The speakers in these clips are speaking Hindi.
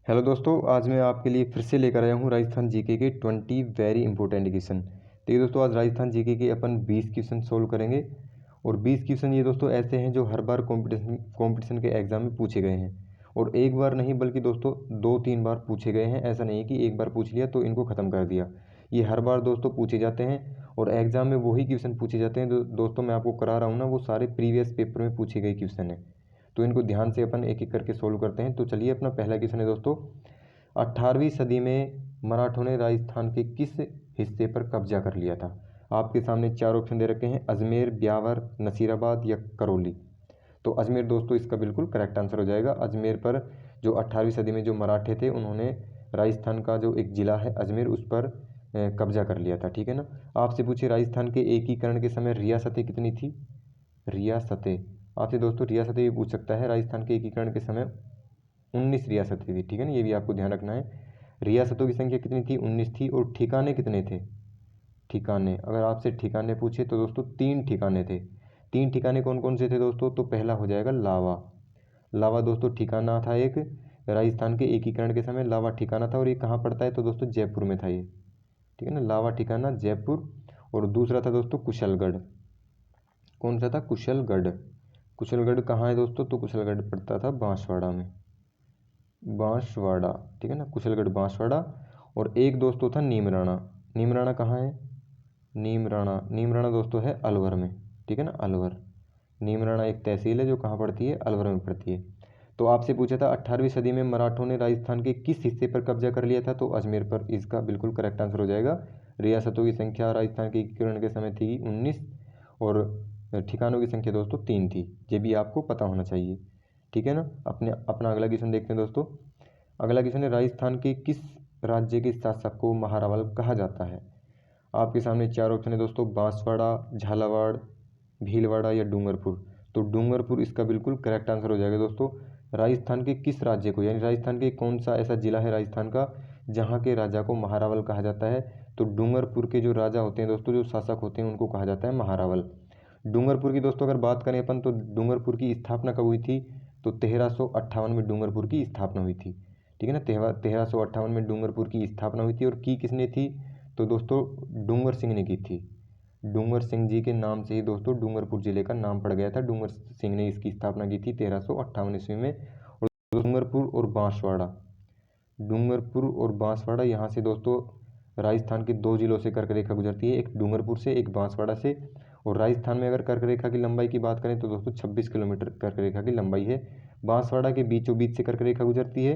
हेलो दोस्तों, आज मैं आपके लिए फिर से लेकर आया हूँ राजस्थान जीके के 20 वेरी इंपॉर्टेंट क्वेश्चन। देखिए दोस्तों, आज राजस्थान जीके के अपन 20 क्वेश्चन सोल्व करेंगे। और 20 क्वेश्चन ये दोस्तों ऐसे हैं जो हर बार कंपटीशन के एग्जाम में पूछे गए हैं। और एक बार नहीं बल्कि दोस्तों 2-3 बार पूछे गए हैं। ऐसा नहीं है कि एक बार पूछ लिया तो इनको ख़त्म कर दिया। ये हर बार दोस्तों पूछे जाते हैं और एग्ज़ाम में वही क्वेश्चन पूछे जाते हैं। दोस्तों मैं आपको करा रहा हूँ ना, वो सारे प्रीवियस पेपर में पूछे गए क्वेश्चन हैं। तो इनको ध्यान से अपन एक एक करके सोल्व करते हैं। तो चलिए, अपना पहला क्वेश्चन है दोस्तों, 18वीं सदी में मराठों ने राजस्थान के किस हिस्से पर कब्जा कर लिया था। आपके सामने चार ऑप्शन दे रखे हैं, अजमेर, ब्यावर, नसीराबाद या करौली। तो अजमेर दोस्तों इसका बिल्कुल करेक्ट आंसर हो जाएगा। अजमेर पर जो 18वीं सदी में जो मराठे थे, उन्होंने राजस्थान का जो एक ज़िला है अजमेर, उस पर कब्जा कर लिया था। ठीक है ना। आपसे पूछे राजस्थान के एकीकरण के समय रियासतें कितनी थी। रियासतें आपसे दोस्तों रियासतें भी पूछ सकता है। राजस्थान के एकीकरण के समय 19 रियासतें थी। ठीक है ना, ये भी आपको ध्यान रखना है। रियासतों की संख्या कितनी थी, 19 थी। और ठिकाने कितने थे। ठिकाने, अगर आपसे ठिकाने पूछे तो दोस्तों 3 ठिकाने थे। 3 ठिकाने कौन कौन से थे दोस्तों। तो पहला हो जाएगा लावा। लावा दोस्तों ठिकाना था एक। राजस्थान के एकीकरण के समय लावा ठिकाना था। और ये कहाँ पड़ता है तो दोस्तों जयपुर में था ये। ठीक है ना, लावा ठिकाना जयपुर। और दूसरा था दोस्तों कुशलगढ़। कौन सा था, कुशलगढ़। कुशलगढ़ कहाँ है दोस्तों, तो कुशलगढ़ पड़ता था बांसवाड़ा में। बांसवाड़ा, ठीक है ना, कुशलगढ़ बांसवाड़ा। और एक दोस्तों था नीमराणा। नीमराणा कहाँ है, नीमराणा, नीमराणा दोस्तों है अलवर में। ठीक है ना, अलवर। नीमराणा एक तहसील है जो कहाँ पड़ती है, अलवर में पड़ती है। तो आपसे पूछा था 18वीं सदी में मराठों ने राजस्थान के किस हिस्से पर कब्जा कर लिया था। तो अजमेर पर इसका बिल्कुल करेक्ट आंसर हो जाएगा। रियासतों की संख्या राजस्थान के एकीकरण के समय थी 19। और ठिकानों की संख्या दोस्तों 3 थी। ये भी आपको पता होना चाहिए। ठीक है ना। अपना अगला क्वेश्चन देखते हैं दोस्तों। अगला क्वेश्चन है, राजस्थान के किस राज्य के शासक को महारावल कहा जाता है। आपके सामने चार ऑप्शन है दोस्तों, बांसवाड़ा, झालावाड़, भीलवाड़ा या डूंगरपुर। तो डूंगरपुर इसका बिल्कुल करेक्ट आंसर हो जाएगा दोस्तों। राजस्थान के किस राज्य को, यानी राजस्थान के कौन सा ऐसा जिला है राजस्थान का जहाँ के राजा को महारावल कहा जाता है। तो डूंगरपुर के जो राजा होते हैं दोस्तों, जो शासक होते हैं, उनको कहा जाता है महारावल। डूंगरपुर की दोस्तों अगर बात करें अपन, तो डूंगरपुर की स्थापना कब हुई थी। तो 1358 में डूंगरपुर की स्थापना हुई थी। ठीक है ना, 1358 में डूंगरपुर की स्थापना हुई थी। और की किसने थी, तो दोस्तों डूंगर सिंह ने की थी। डूंगर सिंह जी के नाम से ही दोस्तों डूंगरपुर जिले का नाम पड़ गया था। डूंगर सिंह ने इसकी स्थापना की थी 1358 ईस्वी में। और डूंगरपुर और बांसवाड़ा, डूंगरपुर और बांसवाड़ा यहाँ से दोस्तों राजस्थान के 2 जिलों से कर्क रेखा गुजरती है, एक डूंगरपुर से, एक बांसवाड़ा से। और राजस्थान में अगर कर्क रेखा की लंबाई की बात करें तो दोस्तों 26 किलोमीटर कर्क रेखा की लंबाई है। बांसवाड़ा के बीचों बीच से कर्क रेखा गुजरती है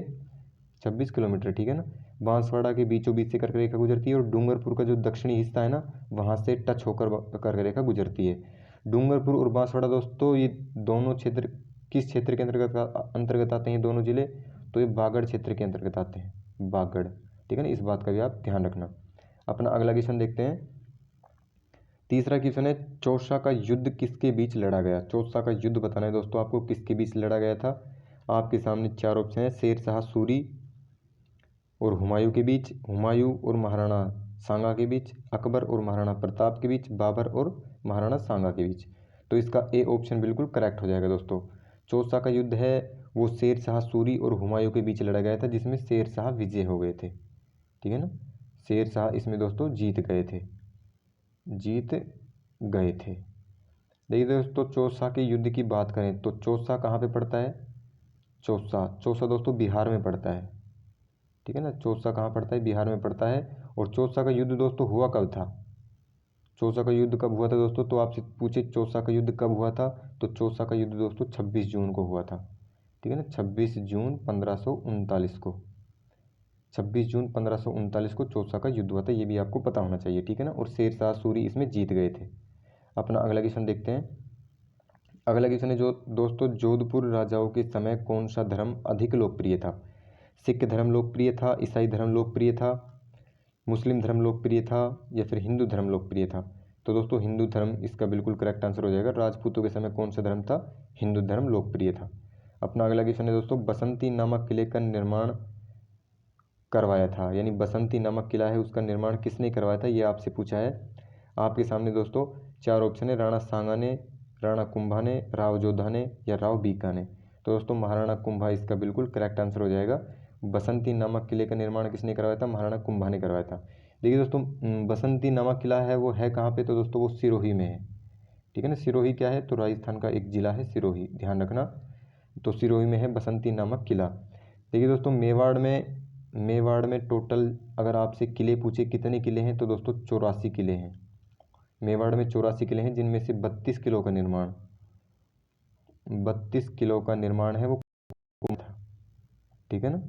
26 किलोमीटर। ठीक है ना, बांसवाड़ा के बीचों बीच से कर्क रेखा गुजरती है। और डूंगरपुर का जो दक्षिणी हिस्सा है ना, वहाँ से टच होकर कर्क रेखा गुजरती है। डूंगरपुर और बांसवाड़ा दोस्तों, ये दोनों क्षेत्र किस क्षेत्र के अंतर्गत आते हैं, दोनों जिले। तो ये बागड़ क्षेत्र के अंतर्गत आते हैं, बागड़। ठीक है ना, इस बात का भी आप ध्यान रखना। अपना अगला क्वेश्चन देखते हैं। तीसरा क्वेश्चन है, चौसा का युद्ध किसके बीच लड़ा गया। चौसा का युद्ध बताना है दोस्तों आपको, किसके बीच लड़ा गया था। आपके सामने चार ऑप्शन है, शेर शाह सूरी और हुमायूं के बीच, हुमायूं और महाराणा सांगा के बीच, अकबर और महाराणा प्रताप के बीच, बाबर और महाराणा सांगा के बीच। तो इसका ए ऑप्शन बिल्कुल करेक्ट हो जाएगा दोस्तों। चौसा का युद्ध है वो शेर शाह सूरी और हुमायूं के बीच लड़ा गया था, जिसमें शेर शाह विजय हो गए थे। ठीक है ना, शेर शाह इसमें दोस्तों जीत गए थे, जीत गए थे। देखिए दोस्तों, चौसा के युद्ध की बात करें तो चौसा कहाँ पे पड़ता है। चौसा, चौसा दोस्तों बिहार में पड़ता है। ठीक है ना, चौसा कहाँ पड़ता है, बिहार में पड़ता है। और चौसा का युद्ध दोस्तों हुआ कब था। चौसा का युद्ध कब हुआ था दोस्तों, तो आपसे पूछे चौसा का युद्ध कब हुआ था। तो चौसा का युद्ध दोस्तों 26 जून को हुआ था। ठीक है ना, 26 जून 1539 को, 26 जून 1539 को चौसा का युद्ध हुआ था। ये भी आपको पता होना चाहिए। ठीक है ना, और शेर शाह सूरी इसमें जीत गए थे। अपना अगला क्वेश्चन देखते हैं। अगला क्वेश्चन है जो दोस्तों, जोधपुर राजाओं के समय कौन सा धर्म अधिक लोकप्रिय था। सिख धर्म लोकप्रिय था, ईसाई धर्म लोकप्रिय था, मुस्लिम धर्म लोकप्रिय था, या फिर हिंदू धर्म लोकप्रिय था। तो दोस्तों हिंदू धर्म इसका बिल्कुल करेक्ट आंसर हो जाएगा। राजपूतों के समय कौन सा धर्म था, हिंदू धर्म लोकप्रिय था। अपना अगला क्वेश्चन है दोस्तों, बसंती नामक किले का निर्माण करवाया था, यानी बसंती नामक किला है उसका निर्माण किसने करवाया था, ये आपसे पूछा है। आपके सामने दोस्तों चार ऑप्शन है, राणा सांगा ने, राणा कुंभा ने, राव जोधा ने या राव बीका ने। तो दोस्तों महाराणा कुंभा इसका बिल्कुल करेक्ट आंसर हो जाएगा। बसंती नामक किले का निर्माण किसने करवाया था? महाराणा कुंभा ने करवाया था। देखिए दोस्तों, बसंती नामक किला है वो है कहाँ पे? तो दोस्तों वो सिरोही में है। ठीक है ना, सिरोही क्या है? तो राजस्थान का एक जिला है सिरोही, ध्यान रखना। तो सिरोही में है बसंती नामक किला। देखिए दोस्तों, मेवाड़ में टोटल अगर आपसे किले पूछे कितने किले हैं, तो दोस्तों 84 किले हैं। मेवाड़ में 84 किले हैं, जिनमें से 32 किलो का निर्माण 32 किलो का निर्माण है वो था। ठीक है ना,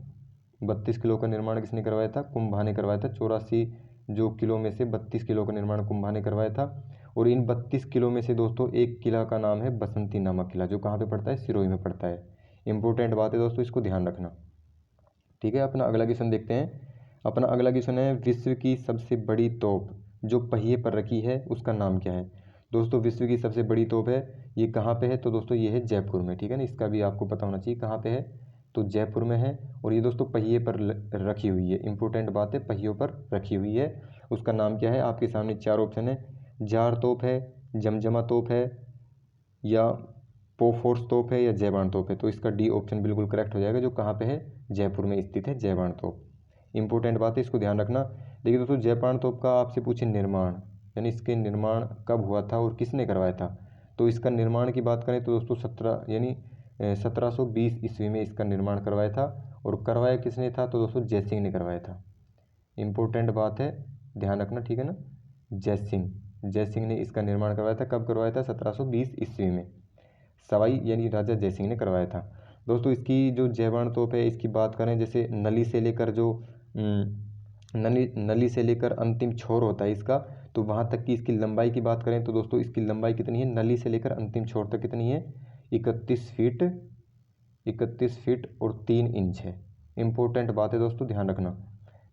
32 किलो का निर्माण किसने करवाया था? कुंभा ने करवाया था। 84 जो किलो में से 32 किलो का निर्माण कुंभा ने करवाया था। और इन 32 किलो में से दोस्तों एक किला का नाम है बसंती नामक किला, जो कहाँ पे पड़ता है? सिरोही में पड़ता है। इंपॉर्टेंट बात है दोस्तों, इसको ध्यान रखना। ठीक है, अपना अगला क्वेश्चन देखते हैं। अपना अगला क्वेश्चन है, विश्व की सबसे बड़ी तोप जो पहिए पर रखी है उसका नाम क्या है? दोस्तों विश्व की सबसे बड़ी तोप है, ये कहाँ पे है? तो दोस्तों ये है जयपुर में। ठीक है ना, इसका भी आपको पता होना चाहिए कहाँ पे है, तो जयपुर में है। और ये दोस्तों पहिए पर रखी हुई है, इंपॉर्टेंट बात है, पहियों पर रखी हुई है। उसका नाम क्या है? आपके सामने चार ऑप्शन है, जार तोप है, जमजमा तोप है, या पोफोर्स तोप है, या जयबान तोप है। तो इसका डी ऑप्शन बिल्कुल करेक्ट हो जाएगा, जो कहाँ पे है? जयपुर में स्थित है जयबान तोप। इंपॉर्टेंट बात है, इसको ध्यान रखना। देखिए दोस्तों, जयबान तोप का आपसे पूछे निर्माण, यानी इसके निर्माण कब हुआ था और किसने करवाया था, तो इसका निर्माण की बात करें तो दोस्तों 1720 ईस्वी में इसका निर्माण करवाया था। और करवाया किसने था? तो दोस्तों जयसिंह ने करवाया था। इंपॉर्टेंट बात है, ध्यान रखना। ठीक है ना, जयसिंह ने इसका निर्माण करवाया था। कब करवाया था? 1720 ईस्वी में सवाई यानी राजा जयसिंह ने करवाया था। दोस्तों इसकी जो जयबान तोप है, इसकी बात करें जैसे नली से लेकर जो नली से लेकर अंतिम छोर होता है इसका, तो वहाँ तक की इसकी लंबाई की बात करें तो दोस्तों इसकी लंबाई कितनी है? नली से लेकर अंतिम छोर तक कितनी है? 31 फीट और 3 इंच है। इंपॉर्टेंट बात है दोस्तों, ध्यान रखना।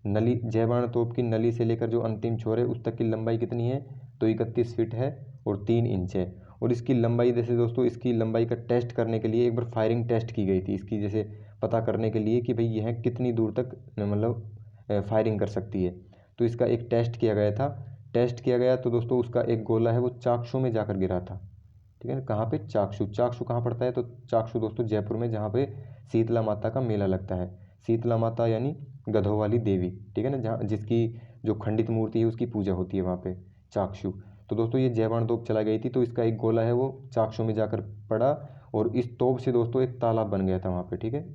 नली जयबान तोप की नली से लेकर जो अंतिम छोर है उस तक की लंबाई कितनी है? तो 31 फीट है और 3 इंच है। और इसकी लंबाई जैसे दोस्तों, इसकी लंबाई का टेस्ट करने के लिए एक बार फायरिंग टेस्ट की गई थी इसकी, जैसे पता करने के लिए कि भाई यह कितनी दूर तक मतलब फायरिंग कर सकती है। तो इसका एक टेस्ट किया गया था। टेस्ट किया गया तो दोस्तों उसका एक गोला है वो चाकसू में जाकर गिरा था। ठीक है ना, कहाँ पे? चाकसू। चाकसू कहाँ पड़ता है? तो चाकसू दोस्तों जयपुर में, जहाँ पे शीतला माता का मेला लगता है। शीतला माता यानी गधों वाली देवी। ठीक है ना, जहाँ जिसकी जो खंडित मूर्ति है उसकी पूजा होती है वहाँ पे, चाकसू। तो दोस्तों ये जयबान तोप चला गई थी, तो इसका एक गोला है वो चाकसू में जाकर पड़ा। और इस तोप से दोस्तों एक तालाब बन गया था वहाँ पे। ठीक है,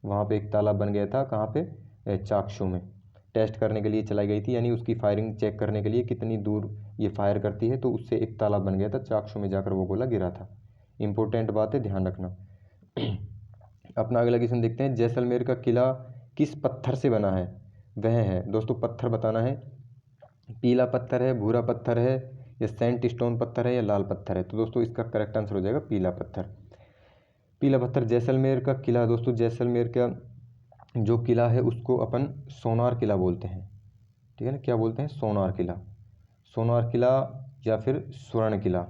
वहाँ पे एक तालाब बन गया था, कहाँ पे? चाकसू में। टेस्ट करने के लिए चलाई गई थी, यानी उसकी फायरिंग चेक करने के लिए कितनी दूर ये फायर करती है, तो उससे एक तालाब बन गया था, चाकसू में जाकर वो गोला गिरा था। इंपॉर्टेंट बात है, ध्यान रखना। अपना अगला क्वेश्चन देखते हैं, जैसलमेर का किला किस पत्थर से बना है? वह है दोस्तों, पत्थर बताना है, पीला पत्थर है, भूरा पत्थर है, या सैंड स्टोन पत्थर है, या लाल पत्थर है। तो दोस्तों इसका करेक्ट आंसर हो जाएगा पीला पत्थर। पीला पत्थर। जैसलमेर का किला दोस्तों, जैसलमेर का जो किला है उसको अपन सोनार किला बोलते हैं। ठीक है ना, क्या बोलते हैं? सोनार किला। सोनार किला या फिर स्वर्ण किला।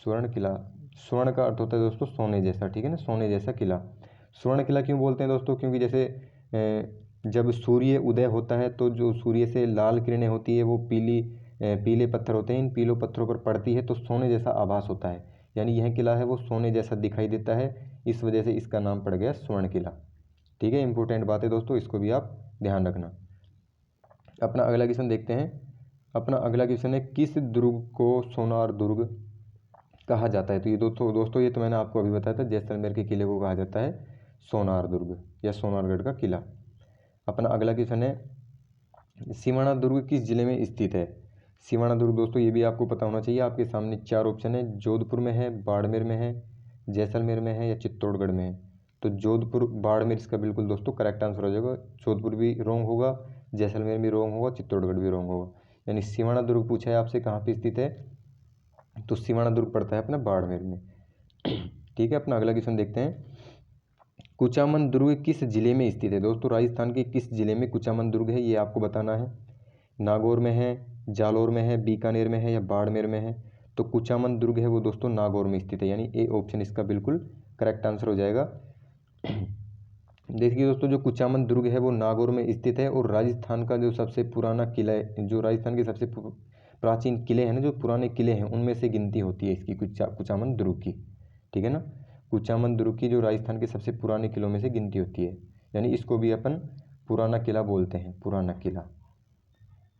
स्वर्ण किला, स्वर्ण का अर्थ होता है दोस्तों सोने जैसा। ठीक है ना, सोने जैसा किला। स्वर्ण किला क्यों बोलते हैं दोस्तों? क्योंकि जैसे जब सूर्य उदय होता है तो जो सूर्य से लाल किरणें होती है वो पीले पत्थर होते हैं, इन पीले पत्थरों पर पड़ती है तो सोने जैसा आभास होता है, यानी यह किला है वो सोने जैसा दिखाई देता है, इस वजह से इसका नाम पड़ गया स्वर्ण किला। ठीक है, इंपॉर्टेंट बात है दोस्तों, इसको भी आप ध्यान रखना। अपना अगला क्वेश्चन देखते हैं। अपना अगला क्वेश्चन है, किस दुर्ग को सोनार दुर्ग कहा जाता है? तो ये दोस्तों ये तो मैंने आपको अभी बताया था, जैसलमेर के किले को कहा जाता है सोनार दुर्ग या सोनारगढ़ का किला। अपना अगला क्वेश्चन है, सिवाना दुर्ग किस जिले में स्थित है? सिवाना दुर्ग दोस्तों ये भी आपको पता होना चाहिए, आपके सामने चार ऑप्शन है, जोधपुर में है, बाड़मेर में है, जैसलमेर में है, या चित्तौड़गढ़ में है। तो जोधपुर बाड़मेर इसका बिल्कुल दोस्तों करेक्ट आंसर हो जाएगा। जोधपुर भी रॉन्ग होगा, जैसलमेर भी रॉन्ग होगा, चित्तौड़गढ़ भी रॉन्ग होगा। यानी सिवाना दुर्ग पूछा है आपसे कहाँ पे स्थित है, तो सिवाना दुर्ग पड़ता है अपना बाड़मेर में। ठीक है, अपना अगला क्वेश्चन देखते हैं, कुचामन दुर्ग किस जिले में स्थित है? दोस्तों राजस्थान के किस जिले में कुचामन दुर्ग है, ये आपको बताना है। नागौर में है, जालोर में है, बीकानेर में है, या बाड़मेर में है। तो कुचामन दुर्ग है वो दोस्तों नागौर में स्थित है, यानी ए ऑप्शन इसका बिल्कुल करेक्ट आंसर हो जाएगा। देखिए दोस्तों, जो कुचामन दुर्ग है वो नागौर में स्थित है, और राजस्थान का जो सबसे पुराना किला है, जो राजस्थान के सबसे प्राचीन किले हैं ना, जो पुराने किले हैं उनमें से गिनती होती है इसकी कुचामन दुर्ग की। ठीक है ना, कुचामन दुर्ग की जो राजस्थान के सबसे पुराने किलों में से गिनती होती है, यानी इसको भी अपन पुराना किला बोलते हैं, पुराना किला।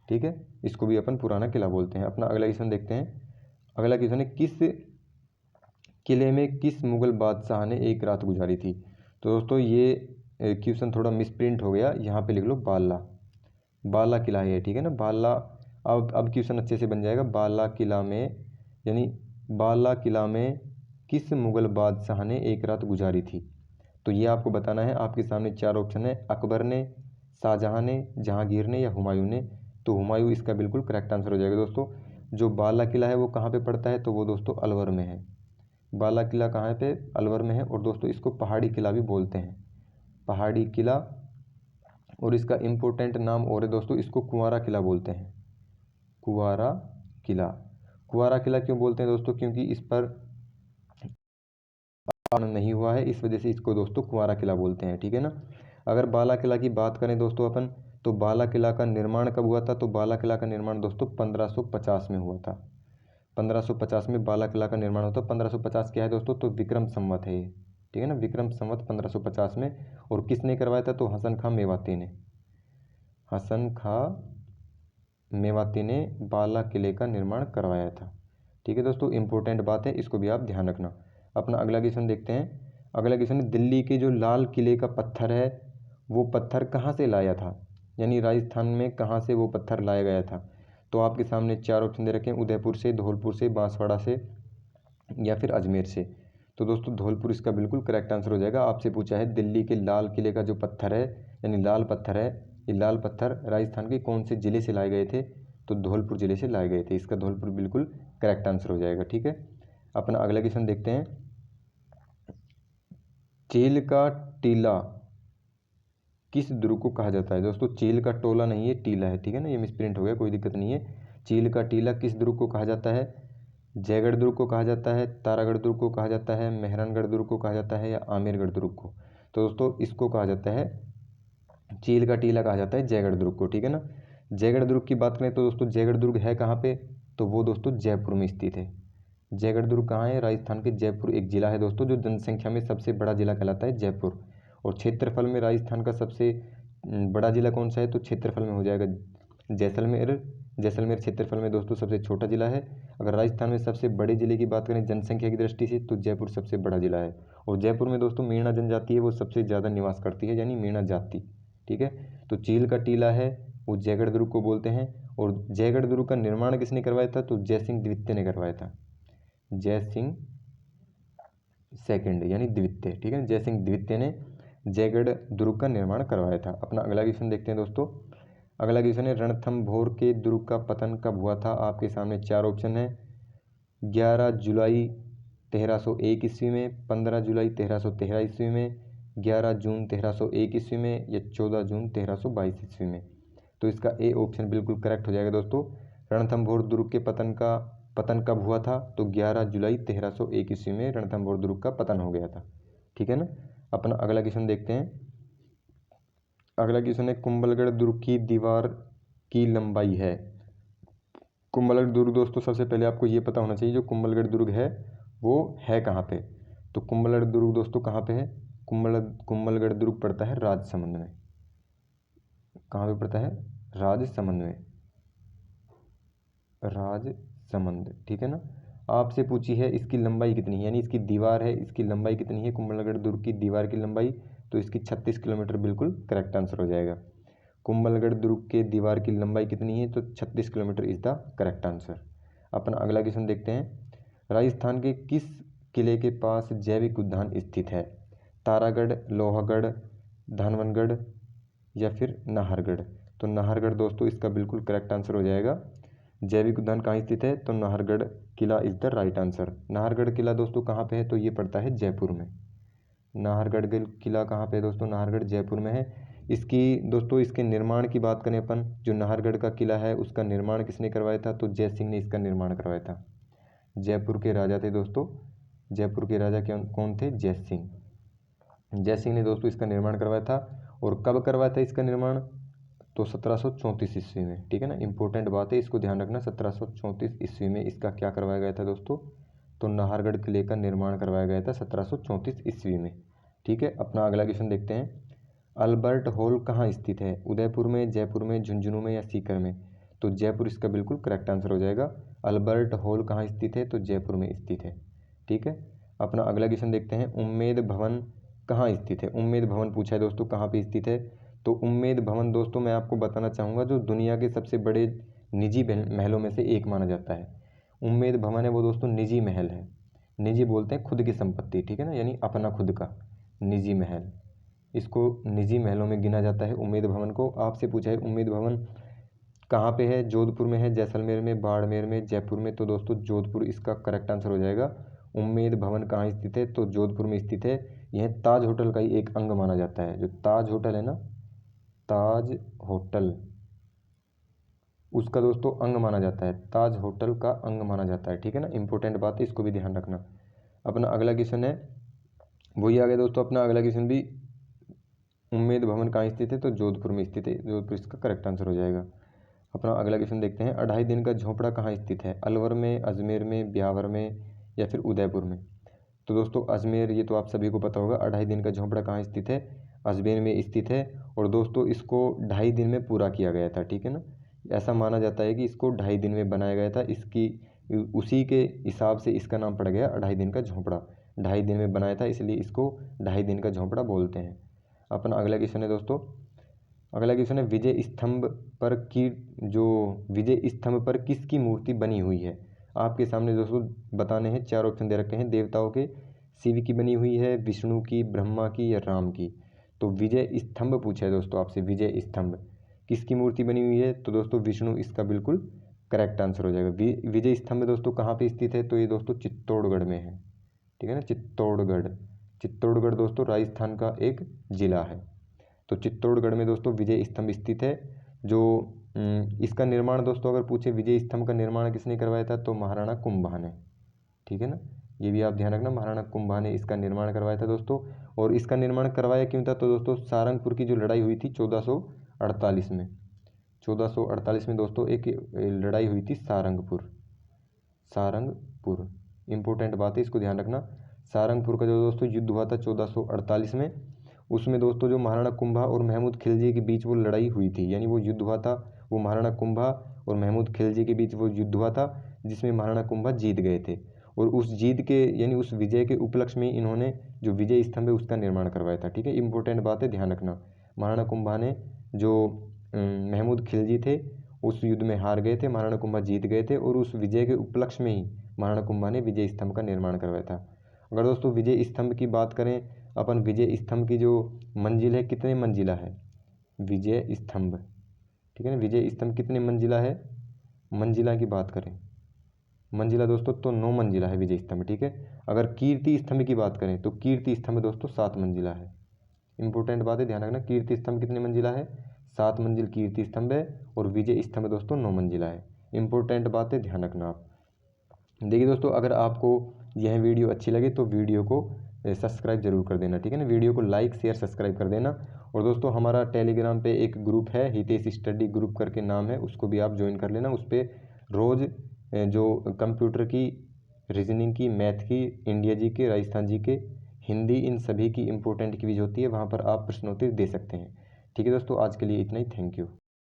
ठीक है, इसको भी अपन पुराना किला बोलते हैं। अपना अगला क्वेश्चन देखते हैं। अगला क्वेश्चन है, किस किले में किस मुगल बादशाह ने एक रात गुजारी थी? तो दोस्तों ये क्वेश्चन थोड़ा मिसप्रिंट हो गया, यहाँ पे लिख लो बाला। बाला किला है, ठीक है ना, बाला। अब क्वेश्चन अच्छे से बन जाएगा। बाला किला में, यानी बाला किला में किस मुगल बादशाह ने एक रात गुजारी थी? तो ये आपको बताना है। आपके सामने 4 ऑप्शन है, अकबर ने, शाहजहाँ ने, जहांगीर ने या हुमायूं ने। तो हुमायूं इसका बिल्कुल करेक्ट आंसर हो जाएगा दोस्तों। जो बाला किला है वो कहाँ पे पड़ता है? तो वो दोस्तों अलवर में है। बाला किला कहाँ पे? अलवर में है। और दोस्तों इसको पहाड़ी किला भी बोलते हैं, पहाड़ी किला। और इसका इम्पोर्टेंट नाम और है दोस्तों, इसको कुंवारा किला बोलते हैं, कुंवारा किला। कुंवारा किला क्यों बोलते हैं दोस्तों? क्योंकि इस पर नहीं हुआ है, इस वजह से इसको दोस्तों कुंवारा किला बोलते हैं। ठीक है ना। अगर बाला किला की बात करें दोस्तों अपन, तो बाला किला का निर्माण कब हुआ था? तो बाला किला का निर्माण दोस्तों 1550 में हुआ था। 1550 में बाला किला का निर्माण होता है। 1550 क्या है दोस्तों? तो विक्रम संवत है ये, ठीक है ना, विक्रम संवत 1550 में। और किसने करवाया था? तो हसन खां मेवाती ने, हसन खां मेवाती ने बाला किले का निर्माण करवाया था। ठीक है दोस्तों, इंपॉर्टेंट बात है, इसको भी आप ध्यान रखना। अपना अगला क्वेश्चन देखते हैं। अगला क्वेश्चन है, दिल्ली के जो लाल किले का पत्थर है वो पत्थर कहाँ से लाया था? यानी राजस्थान में कहाँ से वो पत्थर लाया गया था? तो आपके सामने 4 ऑप्शन दे रखे हैं, उदयपुर से, धौलपुर से, बांसवाड़ा से या फिर अजमेर से। तो दोस्तों धौलपुर इसका बिल्कुल करेक्ट आंसर हो जाएगा। आपसे पूछा है दिल्ली के लाल किले का जो पत्थर है, यानी लाल पत्थर है, ये लाल पत्थर राजस्थान के कौन से ज़िले से लाए गए थे? तो धौलपुर ज़िले से लाए गए थे। इसका धौलपुर बिल्कुल करेक्ट आंसर हो जाएगा। ठीक है, अपना अगला क्वेश्चन देखते हैं। चील का टीला किस दुर्ग को कहा जाता है? दोस्तों चील का टोला नहीं है, टीला है, ठीक है ना, ये मिसप्रिंट हो गया, कोई दिक्कत नहीं है। चील का टीला किस दुर्ग को कहा जाता है? जयगढ़ दुर्ग को कहा जाता है, तारागढ़ दुर्ग को कहा जाता है, मेहरानगढ़ दुर्ग को कहा जाता है या आमेरगढ़ दुर्ग को? तो दोस्तों इसको कहा जाता है, चील का टीला कहा जाता है जयगढ़ दुर्ग को। ठीक है ना। जयगढ़ दुर्ग की बात करें तो दोस्तों जयगढ़ दुर्ग है कहाँ पे? तो वो दोस्तों जयपुर में स्थित है। जयगढ़ दुर्ग कहाँ है? राजस्थान के जयपुर एक जिला है दोस्तों, जो जनसंख्या में सबसे बड़ा जिला कहलाता है जयपुर। और क्षेत्रफल में राजस्थान का सबसे बड़ा जिला कौन सा है? तो क्षेत्रफल में हो जाएगा जैसलमेर। जैसलमेर क्षेत्रफल में दोस्तों सबसे छोटा जिला है। अगर राजस्थान में सबसे बड़े जिले की बात करें जनसंख्या की दृष्टि से, तो जयपुर सबसे बड़ा जिला है। और जयपुर में दोस्तों मीणा जनजाति है, वो सबसे ज़्यादा निवास करती है, यानी मीणा जाति। ठीक है, तो चील का टीला है वो जयगढ़ दुर्ग को बोलते हैं। और जयगढ़ दुर्ग का निर्माण किसने करवाया था? तो जयसिंह द्वितीय ने करवाया था, जयसिंह सेकंड यानी द्वितीय। ठीक है, जयसिंह द्वितीय ने जयगढ़ दुर्ग का निर्माण करवाया था। अपना अगला क्वेश्चन देखते हैं दोस्तों। अगला क्वेश्चन है, रणथंभौर के दुर्ग का पतन कब हुआ था? आपके सामने 4 ऑप्शन है, 11 जुलाई 1301 ईस्वी में, 15 जुलाई 1313 ईस्वी में, 11 जून 1301 ईस्वी में या 14 जून 1322 ईस्वी में। तो इसका ए ऑप्शन बिल्कुल करेक्ट हो जाएगा दोस्तों। रणथंभौर दुर्ग के पतन कब हुआ था? तो 11 जुलाई 1301 ईस्वी में रणथंभौर दुर्ग का पतन हो गया था। ठीक है ना। अपना अगला क्वेश्चन देखते हैं। अगला क्वेश्चन है, कुंभलगढ़ दुर्ग की दीवार की लंबाई है। कुंभलगढ़ दुर्ग दोस्तों सबसे पहले आपको ये पता होना चाहिए, जो कुंभलगढ़ दुर्ग है वो है कहाँ पे? तो कुंभलगढ़ दुर्ग दोस्तों कहाँ पे है? कुंभलगढ़ दुर्ग पड़ता है राजसमंद में। कहाँ पे पड़ता है? राजसमंद में, राजसमंद। ठीक है ना। आपसे पूछी है इसकी लंबाई कितनी है, यानी इसकी दीवार है, इसकी लंबाई कितनी है? कुंभलगढ़ दुर्ग की दीवार की लंबाई, तो इसकी 36 किलोमीटर बिल्कुल करेक्ट आंसर हो जाएगा। कुंभलगढ़ दुर्ग के दीवार की लंबाई कितनी है? तो 36 kilometre is the correct answer. अपना अगला क्वेश्चन देखते हैं। राजस्थान के किस किले के पास जैविक उद्यान स्थित है? तारागढ़, लोहागढ़, धानवनगढ़ या फिर नाहरगढ़? तो नाहरगढ़ दोस्तों इसका बिल्कुल करेक्ट आंसर हो जाएगा। जैविक उद्यान कहाँ स्थित है? तो नाहरगढ़ किला is the right answer. Nahargarh किला दोस्तों कहाँ पे है? तो ये पड़ता है जयपुर में। नाहरगढ़ किला कहाँ पे है दोस्तों? नाहरगढ़ जयपुर में है। इसकी दोस्तों इसके निर्माण की बात करें अपन, जो नाहरगढ़ का किला है उसका निर्माण किसने करवाया था? तो जयसिंह ने इसका निर्माण करवाया था। जयपुर के राजा थे दोस्तों, जयपुर के राजा कौन थे? जयसिंह। जयसिंह ने दोस्तों इसका निर्माण करवाया था। और कब करवाया था इसका निर्माण? तो 1734 ईस्वी में। ठीक है ना, इंपॉर्टेंट बात है, इसको ध्यान रखना। 1734 ईस्वी में इसका क्या करवाया गया था दोस्तों? तो नाहरगढ़ किले का निर्माण करवाया गया था 1734 ईस्वी में। ठीक है, अपना अगला क्वेश्चन देखते हैं। अल्बर्ट हॉल कहाँ स्थित है? उदयपुर में, जयपुर में, झुंझुनू में या सीकर में? तो जयपुर इसका बिल्कुल करेक्ट आंसर हो जाएगा। अल्बर्ट हॉल कहाँ स्थित है? तो जयपुर में स्थित है। ठीक है, अपना अगला क्वेश्चन देखते हैं। उम्मेद भवन कहाँ स्थित है? उम्मेद भवन पूछा है दोस्तों, कहाँ पे स्थित है? तो उम्मेद भवन दोस्तों मैं आपको बताना चाहूँगा जो दुनिया के सबसे बड़े निजी महलों में से एक माना जाता है। उम्मेद भवन है वो दोस्तों निजी महल है। निजी बोलते हैं खुद की संपत्ति, ठीक है ना, यानी अपना खुद का निजी महल, इसको निजी महलों में गिना जाता है उम्मेद भवन को। आपसे पूछा है उम्मेद भवन कहाँ पे है? जोधपुर में है, जैसलमेर में, बाड़मेर में, जयपुर में? तो दोस्तों जोधपुर इसका करेक्ट आंसर हो जाएगा। उम्मेद भवन कहाँ स्थित है? तो जोधपुर में स्थित है। यह ताज होटल का ही एक अंग माना जाता है। जो ताज होटल है ना, ताज होटल, उसका दोस्तों अंग माना जाता है। ताज होटल का अंग माना जाता है। ठीक है ना, इंपॉर्टेंट बात है, इसको भी ध्यान रखना। अपना अगला क्वेश्चन है, वही आ गया दोस्तों अपना अगला क्वेश्चन भी। उम्मेद भवन कहाँ स्थित है? तो जोधपुर में स्थित है। जोधपुर इसका करेक्ट आंसर हो जाएगा। अपना अगला क्वेश्चन देखते हैं। 2.5 दिन का झोपड़ा कहाँ स्थित है? अलवर में, अजमेर में, ब्यावर में या फिर उदयपुर में? तो दोस्तों अजमेर, ये तो आप सभी को पता होगा। 2.5 दिन का झोपड़ा कहाँ स्थित है? अजमेर में स्थित है। और दोस्तों इसको 2.5 दिन में पूरा किया गया था। ठीक है ना, ऐसा माना जाता है कि इसको 2.5 दिन में बनाया गया था। इसकी उसी के हिसाब से इसका नाम पड़ गया 2.5 दिन का झोपड़ा। 2.5 दिन में बनाया था इसलिए इसको 2.5 दिन का झोपड़ा बोलते हैं। अपना अगला क्वेश्चन है दोस्तों, अगला क्वेश्चन है विजय स्तंभ पर की जो विजय स्तंभ पर किसकी मूर्ति बनी हुई है? आपके सामने दोस्तों बताने हैं, 4 ऑप्शन दे रखे हैं। देवताओं के, शिव की बनी हुई है, विष्णु की, ब्रह्मा की या राम की? तो विजय स्तंभ पूछा है दोस्तों आपसे, विजय स्तंभ किसकी मूर्ति बनी हुई है? तो दोस्तों विष्णु इसका बिल्कुल करेक्ट आंसर हो जाएगा। विजय स्तंभ दोस्तों कहाँ पे स्थित है? तो ये दोस्तों चित्तौड़गढ़ में है। ठीक है ना, चित्तौड़गढ़। चित्तौड़गढ़ दोस्तों राजस्थान का एक जिला है। तो चित्तौड़गढ़ में दोस्तों विजय स्तंभ स्थित है। जो इसका निर्माण दोस्तों अगर पूछे विजय स्तंभ का निर्माण किसने करवाया था? तो महाराणा कुंभा ने। ठीक है ना, ये भी आप ध्यान रखना, महाराणा कुंभा ने इसका निर्माण करवाया था दोस्तों। और इसका निर्माण करवाया क्यों था? तो दोस्तों सारंगपुर की जो लड़ाई हुई थी 1448 में, 1448 में दोस्तों एक लड़ाई हुई थी सारंगपुर। सारंगपुर इंपॉर्टेंट बात है, इसको ध्यान रखना। सारंगपुर का जो दोस्तों युद्ध हुआ था 1448 में, उसमें दोस्तों जो महाराणा कुंभा और महमूद खिलजी के बीच वो लड़ाई हुई थी, यानी वो युद्ध हुआ था। वो महाराणा कुंभा और महमूद खिलजी के बीच वो युद्ध हुआ था जिसमें महाराणा कुंभा जीत गए थे। और उस जीत के यानी उस विजय के उपलक्ष्य में इन्होंने जो विजय स्तंभ है उसका निर्माण करवाया था। ठीक है, इंपॉर्टेंट बात है, ध्यान रखना। महाराणा कुंभा ने जो महमूद खिलजी थे उस युद्ध में हार गए थे, महाराणा कुंभा जीत गए थे और उस विजय के उपलक्ष्य में ही महाराणा कुंभा ने विजय स्तंभ का निर्माण करवाया था। अगर दोस्तों विजय स्तंभ की बात करें अपन, विजय स्तंभ की जो मंजिल है कितने मंजिला है? विजय स्तंभ, ठीक है ना, विजय स्तंभ कितने मंजिला है? मंजिला की बात करें, मंजिला दोस्तों तो 9 मंजिला है विजय स्तंभ। ठीक है, अगर कीर्ति स्तंभ की बात करें तो कीर्ति स्तंभ दोस्तों 7 मंजिला है। इंपॉर्टेंट बात है, ध्यान रखना। कीर्ति स्तंभ कितने मंजिला है? 7 मंजिल कीर्ति स्तंभ है। और विजय स्तंभ दोस्तों 9 मंजिला है। इंपॉर्टेंट बात है, ध्यान रखना आप। देखिए दोस्तों, अगर आपको यह वीडियो अच्छी लगे तो वीडियो को सब्सक्राइब जरूर कर देना। ठीक है ना, वीडियो को लाइक शेयर सब्सक्राइब कर देना। और दोस्तों हमारा टेलीग्राम पे एक ग्रुप है, हितेश स्टडी ग्रुप करके नाम है, उसको भी आप ज्वाइन कर लेना। उस पर रोज़ जो कंप्यूटर की, रीजनिंग की, मैथ की, इंडिया जी के, राजस्थान जी के, हिंदी, इन सभी की इंपॉर्टेंट क्विज होती है, वहाँ पर आप प्रश्नोत्तरी दे सकते हैं। ठीक है दोस्तों, आज के लिए इतना ही। Thank you.